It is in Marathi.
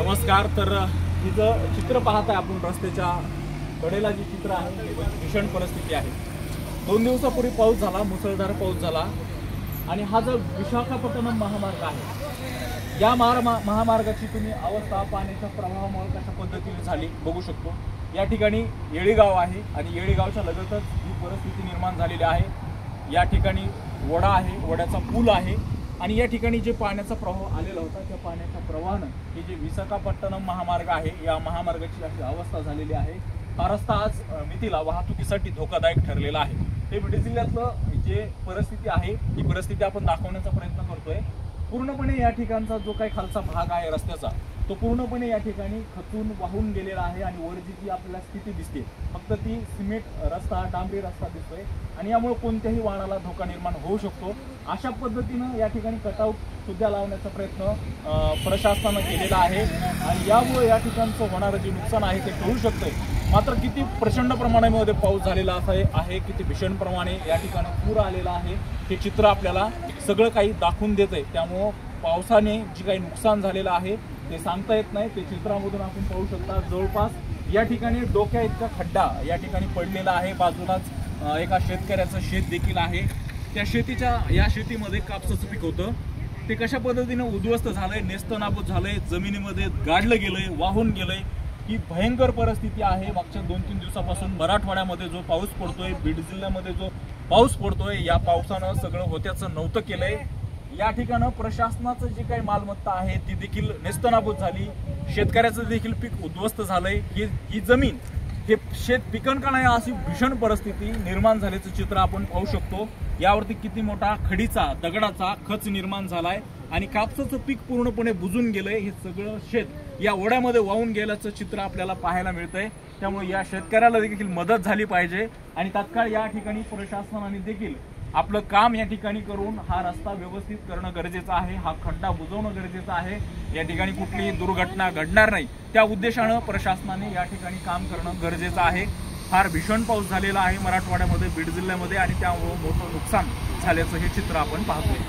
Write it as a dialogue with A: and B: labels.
A: नमस्कार। तर हे जो चित्र पाहताय आपण रस्त्याच्या कडेला जे चित्र आहे ते भीषण परिस्थिती आहे। 2 दिवसापूर्वी पाऊस झाला, मुसळधार पाऊस झाला आणि हा जो विशाखापट्टणम महामार्ग आहे या महामार्गाची तुम्ही अवस्था पाण्याच्या प्रवाहामुळे कशा पद्धतीने झाली बघू शकतो। या ठिकाणी येळीगाव आहे आणि येळीगावच्या लगतच ही परिस्थिती निर्माण झालेली आहे। या ठिकाणी वडा आहे, वड्याचा पूल आहे आणि या ठिकाणी जे पाण्याचा प्रवाह आलेला होता त्या पाण्याच्या प्रवाहाने हे जे विशाखापट्टणम महामार्ग आहे या महामार्गाची अशी अवस्था झालेली आहे। हा रस्ता आज मितीला वाहतुकीसाठी धोकादायक ठरलेला आहे। हे बीड जिल्ह्यातलं जे परिस्थिती आहे ही परिस्थिती आपण दाखवण्याचा प्रयत्न करतोय। पूर्णपणे या ठिकाणचा जो काही खालचा भाग आहे रस्त्याचा तो पूर्णपणे या ठिकाणी खचून वाहून गेलेला आहे आणि वरची जी आपल्याला स्थिती दिसते फक्त ती सिमेंट रस्ता, डांबरी रस्ता दिसतोय आणि यामुळे कोणत्याही वाहनाला धोका निर्माण होऊ शकतो। अशा पद्धतीने या ठिकाणी कटआउट सुद्धा लावण्याचा प्रयत्न प्रशासनाने केलेला आहे आणि यामुळे या ठिकाणचं होणारं जे नुकसान आहे ते टळू शकतंय। मात्र किती प्रचंड प्रमाणामध्ये पाऊस झालेला आहे, किती भीषण प्रमाणे या ठिकाणी पूर आलेला आहे हे चित्र आपल्याला सगळं काही दाखवून देतंय। त्यामुळे पावसाने जे काही नुकसान झालेलं आहे ते सांगता येत नाही। ते चित्रामधून आपण पाहू शकता। जवळपास या ठिकाणी डोक्या इतका खड्डा या ठिकाणी पडलेला आहे। बाजूलाच एका शेतकऱ्याचं शेत देखील आहे। त्या या शेतीमध्ये कापसाचं पीक होतं ते कशा पद्धतीने उद्ध्वस्त झालंय, नेस्तनाबूत झालंय, जमिनीमध्ये गाडलं गेलंय, वाहून गेलंय। ही भयंकर परिस्थिती आहे। मागच्या 2-3 दिवसापासून मराठवाड्यामध्ये जो पाऊस पडतोय, बीड जिल्ह्यामध्ये जो पाऊस पडतोय या पावसानं सगळं होत्याचं नव्हतं केलंय। या ठिकाणी प्रशासनाचं जी काही मालमत्ता आहे ती देखील नेस्तनाबूत झाली, शेतकऱ्याचं देखील पीक उद्ध्वस्त झालंय। ही जमीन हे शेत पिकण का नाही अशी भीषण परिस्थिती निर्माण झाल्याचं चित्र आपण पाहू शकतो। यावरती किती मोठा खडीचा दगडाचा खच निर्माण झालाय आणि कापसाचं पीक पूर्णपणे बुजून गेलंय। हे सगळं शेत या ओढ्यामध्ये वाहून गेल्याचं चित्र आपल्याला पाहायला मिळतंय। त्यामुळे या शेतकऱ्याला देखील मदत झाली पाहिजे आणि तात्काळ या ठिकाणी प्रशासनाने देखील आपलं काम या ठिकाणी करून हा रस्ता व्यवस्थित करणं गरजेचं आहे, हा खड्डा बुजवणं गरजेचं आहे। या ठिकाणी कुठलीही दुर्घटना घडणार नाही त्या उद्देशानं प्रशासनाने या ठिकाणी काम करणं गरजेचं आहे। फार भीषण पाऊस झालेला आहे मराठवाड्यामध्ये, बीड जिल्ह्यामध्ये आणि त्यामुळे मोठं नुकसान झाल्याचं हे चित्र आपण पाहतोय।